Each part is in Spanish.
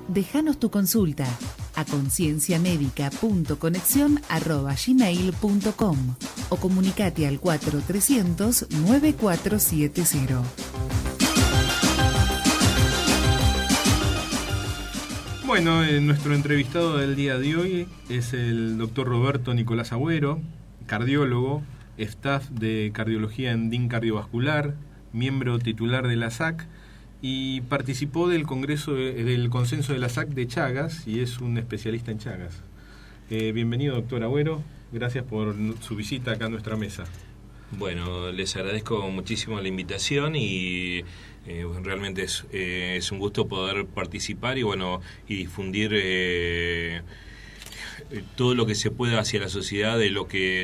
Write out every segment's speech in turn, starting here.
Déjanos tu consulta a concienciamedica.conexion@gmail.com o comunicate al 4300-9470. Bueno, nuestro entrevistado del día de hoy es el doctor Roberto Nicolás Agüero, cardiólogo, staff de cardiología en DIN Cardiovascular, miembro titular de la SAC y participó del consenso de la SAC de Chagas y es un especialista en Chagas. Bienvenido, doctor Agüero, gracias por su visita acá a nuestra mesa. Bueno, les agradezco muchísimo la invitación y realmente es un gusto poder participar y difundir todo lo que se pueda hacia la sociedad de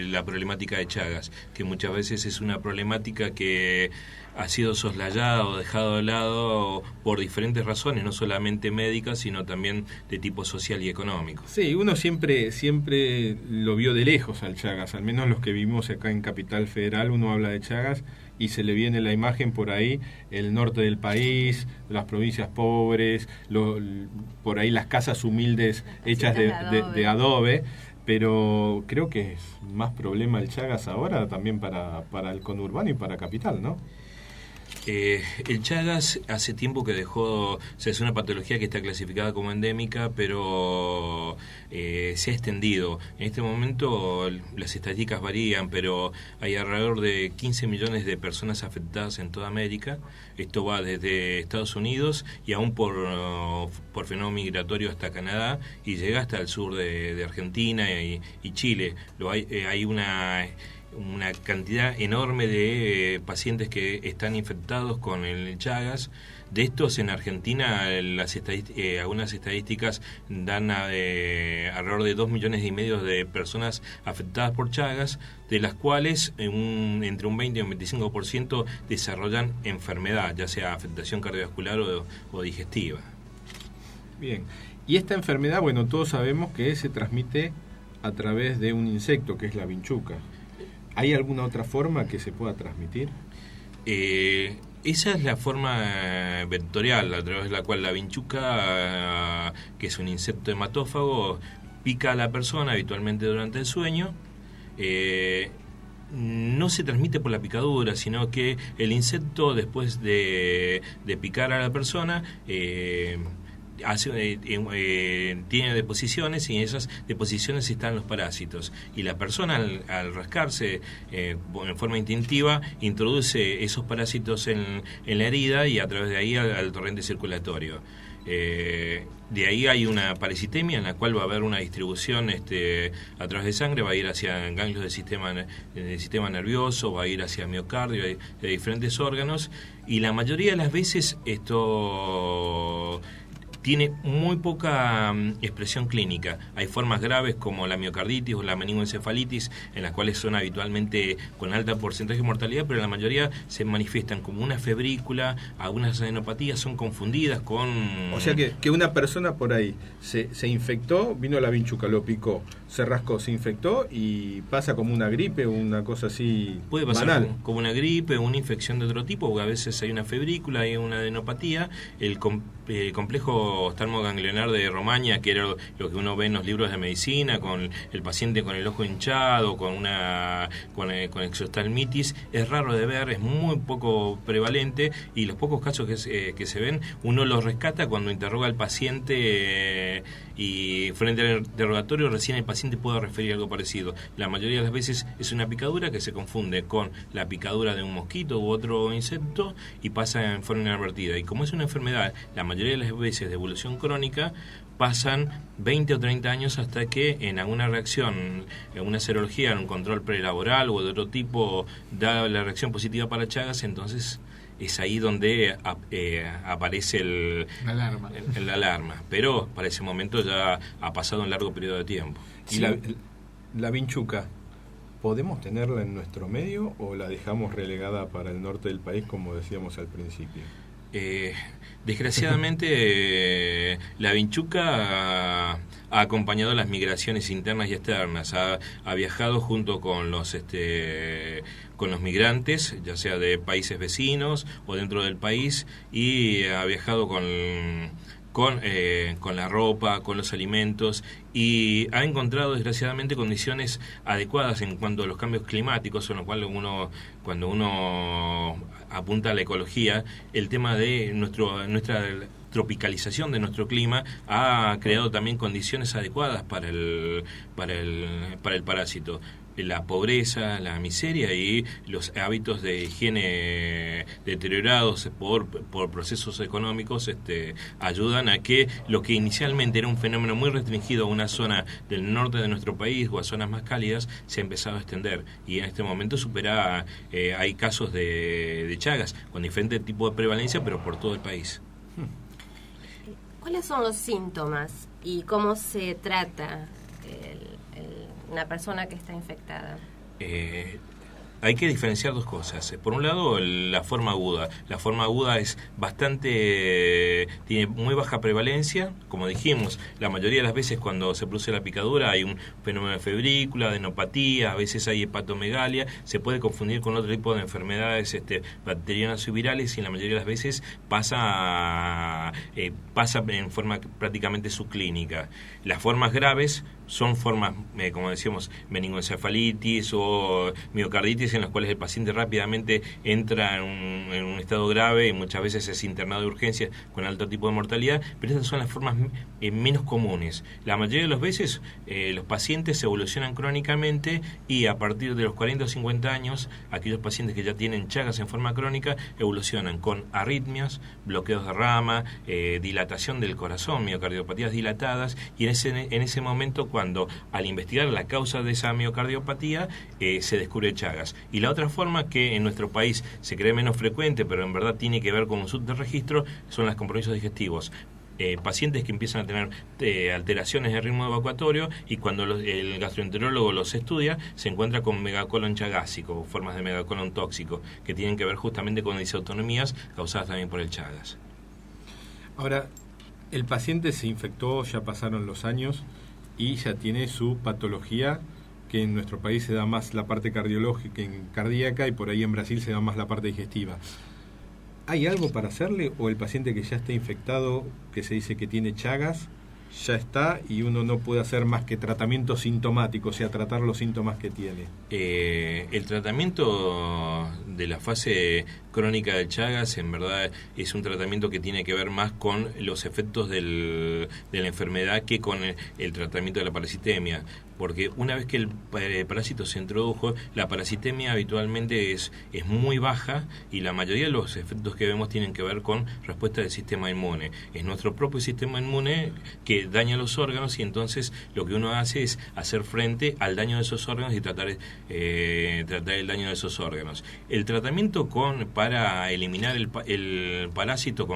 la problemática de Chagas, que muchas veces es una problemática que ha sido soslayada o dejado de lado por diferentes razones, no solamente médicas, sino también de tipo social y económico. Sí, uno siempre lo vio de lejos al Chagas, al menos los que vivimos acá en Capital Federal, uno habla de Chagas y se le viene la imagen por ahí, el norte del país, las provincias pobres, por ahí las casas humildes hechas de adobe, pero creo que es más problema el Chagas ahora también para el conurbano y para Capital, ¿no? El Chagas hace tiempo que dejó, es una patología que está clasificada como endémica, pero se ha extendido. En este momento las estadísticas varían, pero hay alrededor de 15 millones de personas afectadas en toda América. Esto va desde Estados Unidos y aún por fenómeno migratorio hasta Canadá y llega hasta el sur de Argentina y Chile. Hay una cantidad enorme de pacientes que están infectados con el Chagas. De estos, en Argentina, algunas estadísticas dan alrededor de 2,5 millones de personas afectadas por Chagas, de las cuales entre un 20 y un 25% desarrollan enfermedad, ya sea afectación cardiovascular o digestiva. Bien, y esta enfermedad, bueno, todos sabemos que se transmite a través de un insecto, que es la vinchuca. ¿Hay alguna otra forma que se pueda transmitir? Esa es la forma vectorial, a través de la cual la vinchuca, que es un insecto hematófago, pica a la persona habitualmente durante el sueño. No se transmite por la picadura, sino que el insecto, después de picar a la persona, tiene deposiciones y en esas deposiciones están los parásitos y la persona al rascarse en forma instintiva introduce esos parásitos en la herida y a través de ahí al torrente circulatorio. De ahí hay una parasitemia en la cual va a haber una distribución a través de sangre, va a ir hacia ganglios del sistema nervioso, va a ir hacia miocardio, de diferentes órganos, y la mayoría de las veces esto tiene muy poca expresión clínica. Hay formas graves como la miocarditis o la meningoencefalitis, en las cuales son habitualmente con alta porcentaje de mortalidad, pero la mayoría se manifiestan como una febrícula, algunas adenopatías son confundidas con... O sea que una persona por ahí se infectó, vino la vinchuca, lo picó, se rascó, se infectó y pasa como una gripe o una cosa así. Puede pasar banal. como una gripe, una infección de otro tipo, porque a veces hay una febrícula, hay una adenopatía, el complejo oftalmoganglionar de Romaña, que era lo que uno ve en los libros de medicina, con el paciente con el ojo hinchado, con exoftalmitis, es raro de ver, es muy poco prevalente, y los pocos casos que se ven, uno los rescata cuando interroga al paciente y frente al interrogatorio recién el paciente puede referir algo parecido. La mayoría de las veces es una picadura que se confunde con la picadura de un mosquito u otro insecto y pasa en forma inadvertida. Y como es una enfermedad, la mayoría de las veces de evolución crónica, pasan 20 o 30 años hasta que en alguna reacción, en una serología, en un control prelaboral o de otro tipo, da la reacción positiva para Chagas, entonces es ahí donde aparece la alarma. Pero para ese momento ya ha pasado un largo periodo de tiempo. ¿Y la vinchuca, podemos tenerla en nuestro medio o la dejamos relegada para el norte del país, como decíamos al principio? Desgraciadamente la vinchuca ha acompañado las migraciones internas y externas, ha viajado junto con los migrantes, ya sea de países vecinos o dentro del país, y ha viajado con la ropa, con los alimentos, y ha encontrado desgraciadamente condiciones adecuadas en cuanto a los cambios climáticos, en lo cual cuando uno apunta a la ecología, el tema de nuestra tropicalización de nuestro clima ha creado también condiciones adecuadas para el parásito. La pobreza, la miseria y los hábitos de higiene deteriorados por procesos económicos ayudan a que lo que inicialmente era un fenómeno muy restringido a una zona del norte de nuestro país o a zonas más cálidas se ha empezado a extender, y en este momento hay casos de Chagas con diferente tipo de prevalencia, pero por todo el país. ¿Cuáles son los síntomas y cómo se trata una persona que está infectada? Hay que diferenciar dos cosas. Por un lado, la forma aguda. La forma aguda es tiene muy baja prevalencia. Como dijimos, la mayoría de las veces cuando se produce la picadura hay un fenómeno de febrícula, de enopatía, a veces hay hepatomegalia. Se puede confundir con otro tipo de enfermedades bacterianas o virales, y en la mayoría de las veces pasa en forma prácticamente subclínica. Las formas graves son formas, como decíamos, meningoencefalitis o miocarditis, en las cuales el paciente rápidamente entra en un estado grave y muchas veces es internado de urgencia con alto tipo de mortalidad, pero estas son las formas menos comunes. La mayoría de las veces los pacientes evolucionan crónicamente, y a partir de los 40 o 50 años, aquellos pacientes que ya tienen Chagas en forma crónica evolucionan con arritmias, bloqueos de rama, dilatación del corazón, miocardiopatías dilatadas, y en ese momento, cuando al investigar la causa de esa miocardiopatía se descubre Chagas. Y la otra forma, que en nuestro país se cree menos frecuente, pero en verdad tiene que ver con un subregistro, son los compromisos digestivos. Pacientes que empiezan a tener alteraciones de ritmo evacuatorio, y cuando el gastroenterólogo los estudia se encuentra con megacolon chagásico, formas de megacolon tóxico, que tienen que ver justamente con disautonomías causadas también por el Chagas. Ahora, el paciente se infectó, ya pasaron los años y ya tiene su patología, que en nuestro país se da más la parte cardiológica, cardíaca, y por ahí en Brasil se da más la parte digestiva. ¿Hay algo para hacerle, o el paciente que ya está infectado, que se dice que tiene Chagas, ya está y uno no puede hacer más que tratamiento sintomático, o sea, tratar los síntomas que tiene? El tratamiento de la fase crónica del Chagas, en verdad, es un tratamiento que tiene que ver más con los efectos de la enfermedad que con el tratamiento de la parasitemia. Porque una vez que el parásito se introdujo, la parasitemia habitualmente es muy baja, y la mayoría de los efectos que vemos tienen que ver con respuesta del sistema inmune. Es nuestro propio sistema inmune que daña los órganos, y entonces lo que uno hace es hacer frente al daño de esos órganos y tratar el daño de esos órganos. El tratamiento para eliminar el parásito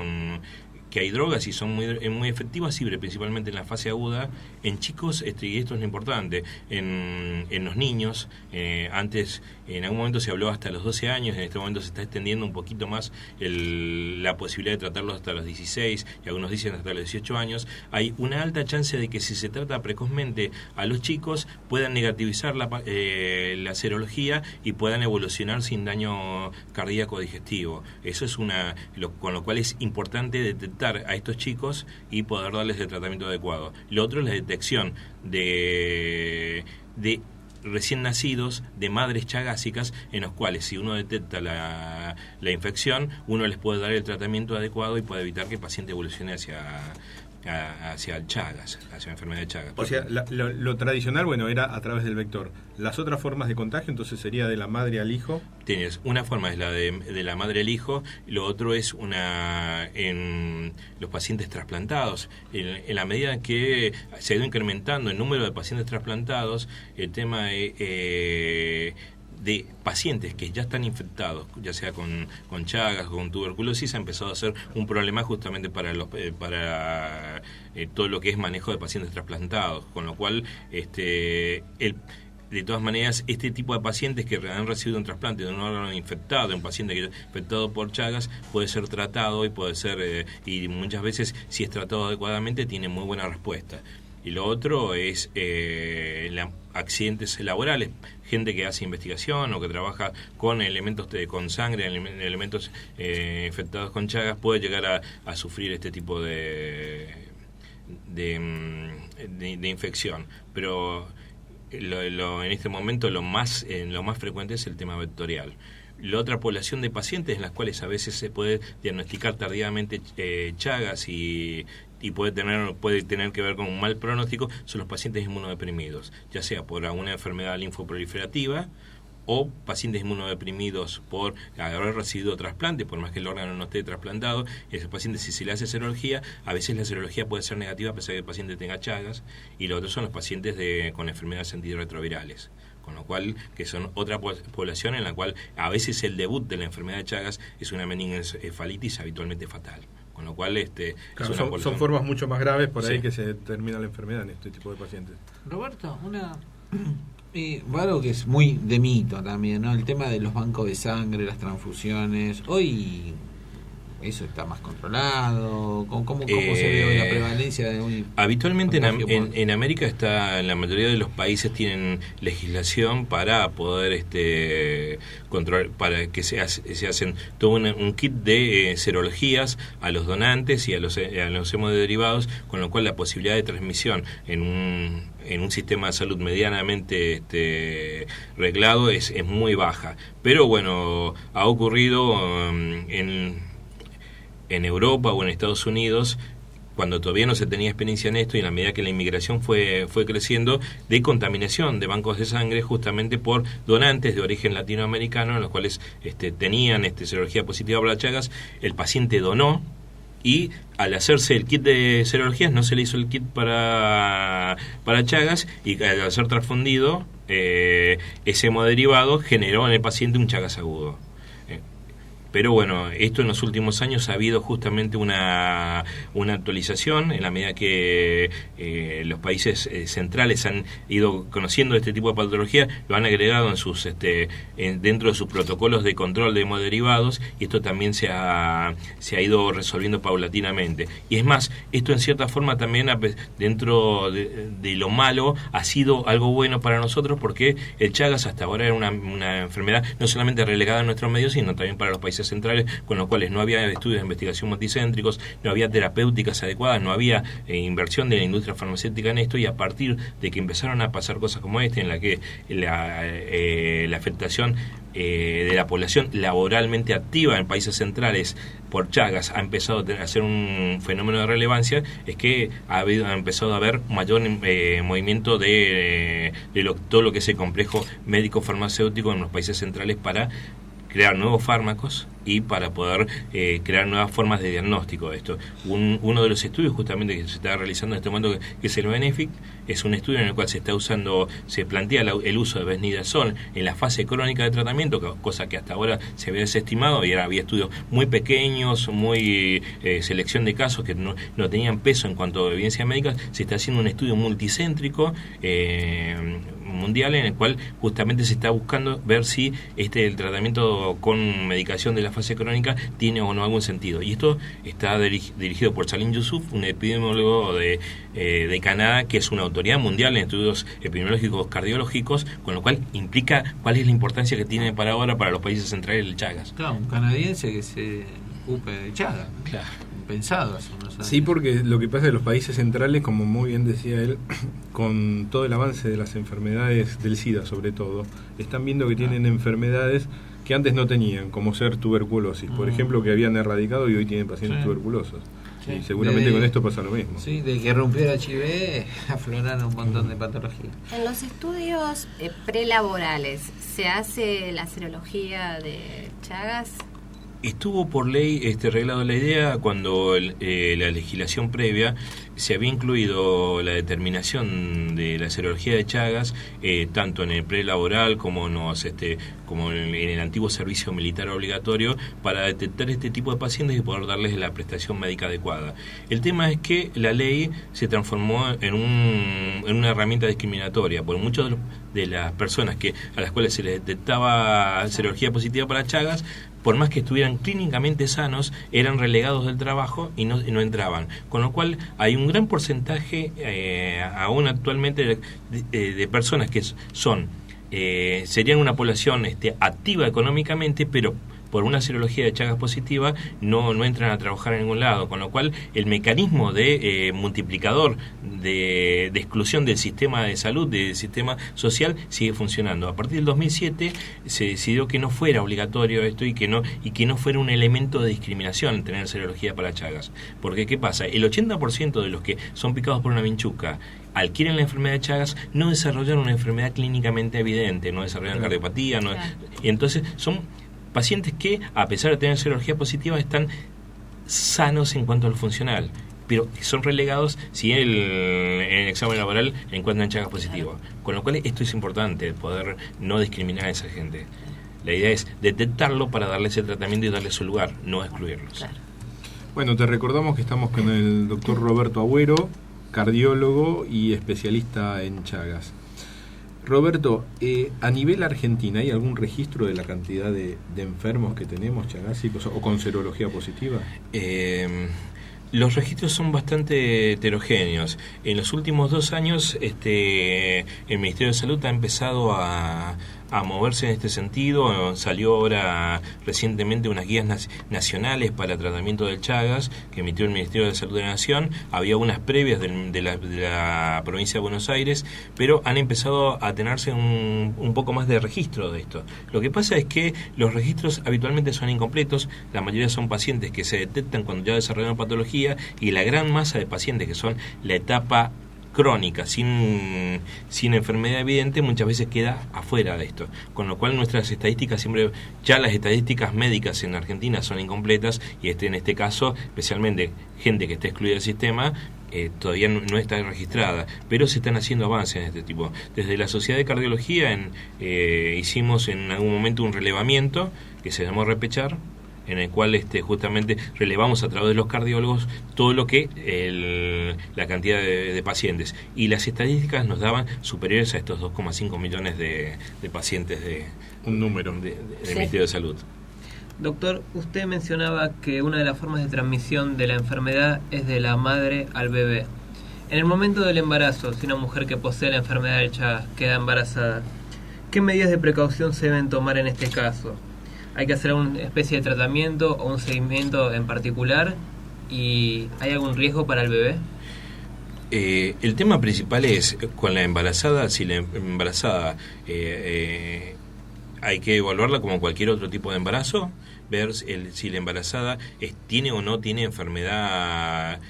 que hay drogas y son muy efectivas, sirve principalmente en la fase aguda, en chicos, y esto es lo importante, en los niños. Antes, en algún momento se habló hasta los 12 años, en este momento se está extendiendo un poquito más la posibilidad de tratarlos hasta los 16, y algunos dicen hasta los 18 años. Hay una alta chance de que, si se trata precozmente a los chicos, puedan negativizar la serología y puedan evolucionar sin daño cardíaco digestivo. Eso es con lo cual es importante detectar a estos chicos y poder darles el tratamiento adecuado. Lo otro es la detección de recién nacidos, de madres chagásicas, en los cuales, si uno detecta la infección, uno les puede dar el tratamiento adecuado y puede evitar que el paciente evolucione hacia el Chagas, hacia la enfermedad de Chagas. O sea, lo tradicional, bueno, era a través del vector. Las otras formas de contagio, entonces, sería de la madre al hijo. Tienes una forma, es la de la madre al hijo. Lo otro es en los pacientes trasplantados. En la medida que se ha ido incrementando el número de pacientes trasplantados, el tema de pacientes que ya están infectados, ya sea con Chagas o con tuberculosis, ha empezado a ser un problema justamente para todo lo que es manejo de pacientes trasplantados, con lo cual de todas maneras, este tipo de pacientes que han recibido un trasplante de un órgano infectado, de un paciente que está infectado por Chagas, puede ser tratado y muchas veces, si es tratado adecuadamente, tiene muy buena respuesta. Y lo otro es accidentes laborales, gente que hace investigación o que trabaja con elementos con sangre, elementos infectados con Chagas, puede llegar a sufrir este tipo de infección. Pero en este momento lo más frecuente es el tema vectorial. La otra población de pacientes en las cuales a veces se puede diagnosticar tardíamente Chagas y puede tener que ver con un mal pronóstico son los pacientes inmunodeprimidos, ya sea por alguna enfermedad linfoproliferativa o pacientes inmunodeprimidos por haber recibido trasplante, por más que el órgano no esté trasplantado. Esos pacientes, si se le hace serología, a veces la serología puede ser negativa a pesar de que el paciente tenga Chagas, y los otros son los pacientes con enfermedades antirretrovirales, con lo cual, que son otra población en la cual a veces el debut de la enfermedad de Chagas es una meningoencefalitis habitualmente fatal. Con lo cual claro, son formas mucho más graves por ahí que se termina la enfermedad en este tipo de pacientes. Roberto, algo que es muy de mito también, ¿no? El tema de los bancos de sangre, las transfusiones. Hoy eso está más controlado. ¿Cómo se ve hoy la prevalencia de un habitualmente en América la mayoría de los países tienen legislación para poder controlar, para que se hacen todo un kit de serologías a los donantes y a los hemoderivados, con lo cual la posibilidad de transmisión en un sistema de salud medianamente reglado es muy baja. Pero bueno, ha ocurrido en Europa o en Estados Unidos, cuando todavía no se tenía experiencia en esto, y en la medida que la inmigración fue creciendo, de contaminación de bancos de sangre justamente por donantes de origen latinoamericano, en los cuales tenían serología positiva para Chagas. El paciente donó, y al hacerse el kit de serologías no se le hizo el kit para Chagas, y al ser transfundido ese hemoderivado generó en el paciente un Chagas agudo. Pero bueno, esto en los últimos años ha habido justamente una actualización en la medida que los países centrales han ido conociendo este tipo de patología, lo han agregado en sus dentro de sus protocolos de control de hemoderivados, y esto también se ha ido resolviendo paulatinamente. Y es más, esto en cierta forma también dentro de lo malo ha sido algo bueno para nosotros, porque el Chagas hasta ahora era una enfermedad no solamente relegada en nuestros medios, sino también para los países centrales, con los cuales no había estudios de investigación multicéntricos, no había terapéuticas adecuadas, no había inversión de la industria farmacéutica en esto, y a partir de que empezaron a pasar cosas como esta, en la que la afectación de la población laboralmente activa en países centrales por Chagas ha empezado a ser un fenómeno de relevancia, es que ha empezado a haber mayor movimiento de todo lo que es el complejo médico-farmacéutico en los países centrales para crear nuevos fármacos y para poder crear nuevas formas de diagnóstico de esto. Uno de los estudios justamente que se está realizando en este momento, que es el BENEFIC, es un estudio en el cual se plantea el uso de benidazol en la fase crónica de tratamiento, cosa que hasta ahora se había desestimado, y había estudios muy pequeños, muy selección de casos que no tenían peso en cuanto a evidencia médica. Se está haciendo un estudio multicéntrico mundial, en el cual justamente se está buscando ver si el tratamiento con medicación de la fase crónica tiene o no algún sentido. Y esto está dirigido por Salim Yousuf, un epidemiólogo de Canadá, que es una autoridad mundial en estudios epidemiológicos cardiológicos, con lo cual implica cuál es la importancia que tiene para ahora para los países centrales el Chagas. Claro, un canadiense que se ocupe de Chagas. Claro. Pensado hace unos años. Sí, porque lo que pasa es que los países centrales, como muy bien decía él, con todo el avance de las enfermedades del SIDA sobre todo, están viendo que tienen enfermedades que antes no tenían, como ser tuberculosis, por ejemplo, que habían erradicado y hoy tienen pacientes tuberculosos. Sí. Y seguramente con esto pasa lo mismo. Sí, de que rompió el HIV afloraron un montón de patologías. En los estudios prelaborales, ¿se hace la serología de Chagas? Estuvo por ley reglado la idea cuando la legislación previa se había incluido la determinación de la serología de Chagas, tanto en el prelaboral como como en el antiguo servicio militar obligatorio, para detectar este tipo de pacientes y poder darles la prestación médica adecuada. El tema es que la ley se transformó en una herramienta discriminatoria, porque muchos de las personas a las cuales se les detectaba serología positiva para Chagas, por más que estuvieran clínicamente sanos, eran relegados del trabajo y no entraban. Con lo cual hay un gran porcentaje aún actualmente de personas que serían una población activa económicamente, pero por una serología de Chagas positiva no entran a trabajar en ningún lado, con lo cual el mecanismo de multiplicador de exclusión del sistema de salud, del sistema social, sigue funcionando. A partir del 2007 se decidió que no fuera obligatorio esto y que no fuera un elemento de discriminación tener serología para Chagas. Porque ¿qué pasa? El 80% de los que son picados por una vinchuca adquieren la enfermedad de Chagas, no desarrollan una enfermedad clínicamente evidente, no desarrollan cardiopatía, y entonces son pacientes que, a pesar de tener serología positiva, están sanos en cuanto a lo funcional, pero son relegados si en el examen laboral encuentran Chagas positivo. Con lo cual esto es importante, poder no discriminar a esa gente. La idea es detectarlo para darles el tratamiento y darles su lugar, no excluirlos. Claro. Bueno, te recordamos que estamos con el doctor Roberto Agüero, cardiólogo y especialista en Chagas. Roberto, a nivel Argentina, ¿hay algún registro de la cantidad de enfermos que tenemos chagásicos o con serología positiva? Los registros son bastante heterogéneos. En los últimos 2 años el Ministerio de Salud ha empezado a moverse en este sentido. Salió ahora recientemente unas guías nacionales para tratamiento del Chagas que emitió el Ministerio de Salud de la Nación. Había unas previas de la provincia de Buenos Aires, pero han empezado a tenerse un poco más de registro de esto. Lo que pasa es que los registros habitualmente son incompletos. La mayoría son pacientes que se detectan cuando ya desarrollaron patología, y la gran masa de pacientes que son la etapa crónica, sin enfermedad evidente, muchas veces queda afuera de esto. Con lo cual nuestras estadísticas ya las estadísticas médicas en Argentina son incompletas, y en este caso, especialmente gente que está excluida del sistema, todavía no está registrada, pero se están haciendo avances en este tipo. Desde la Sociedad de Cardiología hicimos en algún momento un relevamiento que se llamó Repechar, en el cual justamente relevamos a través de los cardiólogos todo lo que la cantidad de pacientes, y las estadísticas nos daban superiores a estos 2,5 millones de pacientes un número del Ministerio de Salud. Doctor, usted mencionaba que una de las formas de transmisión de la enfermedad es de la madre al bebé. En el momento del embarazo, si una mujer que posee la enfermedad de Chagas queda embarazada, ¿qué medidas de precaución se deben tomar en este caso? ¿Hay que hacer una especie de tratamiento o un seguimiento en particular? ¿Y hay algún riesgo para el bebé? El tema principal es con la embarazada. Si la embarazada hay que evaluarla como cualquier otro tipo de embarazo, ver si la embarazada tiene o no tiene enfermedad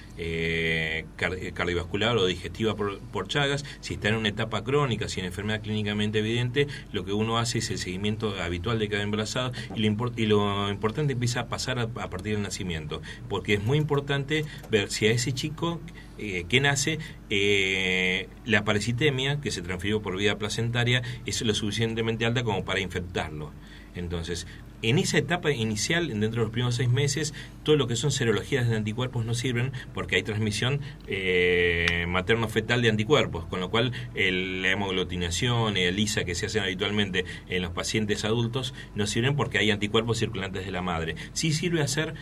cardiovascular o digestiva por Chagas, si está en una etapa crónica, si en enfermedad clínicamente evidente. Lo que uno hace es el seguimiento habitual de cada embarazada, y lo importante empieza a pasar a partir del nacimiento, porque es muy importante ver si a ese chico que nace, la parasitemia que se transfirió por vía placentaria es lo suficientemente alta como para infectarlo. Entonces, en esa etapa inicial, dentro de los primeros 6 meses, todo lo que son serologías de anticuerpos no sirven, porque hay transmisión materno-fetal de anticuerpos, con lo cual la hemoglutinación y el ELISA que se hacen habitualmente en los pacientes adultos no sirven, porque hay anticuerpos circulantes de la madre. Sí sirve hacer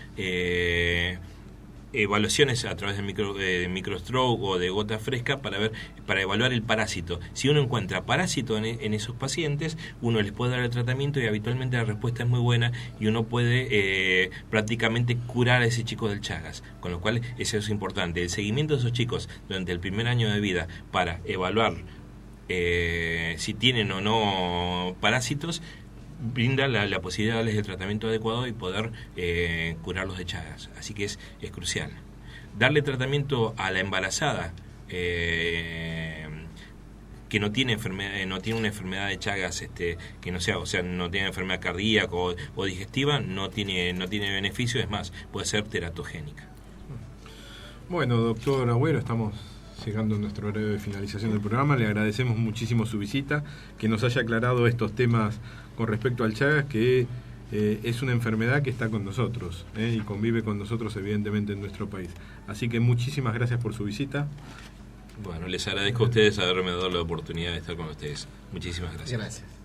evaluaciones a través de microstroke o de gota fresca para evaluar el parásito. Si uno encuentra parásito en esos pacientes, uno les puede dar el tratamiento, y habitualmente la respuesta es muy buena, y uno puede prácticamente curar a ese chico del Chagas. Con lo cual eso es importante, el seguimiento de esos chicos durante el primer año de vida para evaluar si tienen o no parásitos, brinda la posibilidad de darles el tratamiento adecuado y poder curarlos de Chagas. Así que es crucial. Darle tratamiento a la embarazada que no tiene una enfermedad de Chagas, que no sea, no tiene enfermedad cardíaca o digestiva, no tiene beneficio, es más, puede ser teratogénica. Bueno, doctor Agüero, estamos llegando a nuestro horario de finalización del programa. Le agradecemos muchísimo su visita, que nos haya aclarado estos temas con respecto al Chagas, que es una enfermedad que está con nosotros y convive con nosotros evidentemente en nuestro país. Así que muchísimas gracias por su visita. Bueno, les agradezco a ustedes haberme dado la oportunidad de estar con ustedes. Muchísimas gracias. Gracias.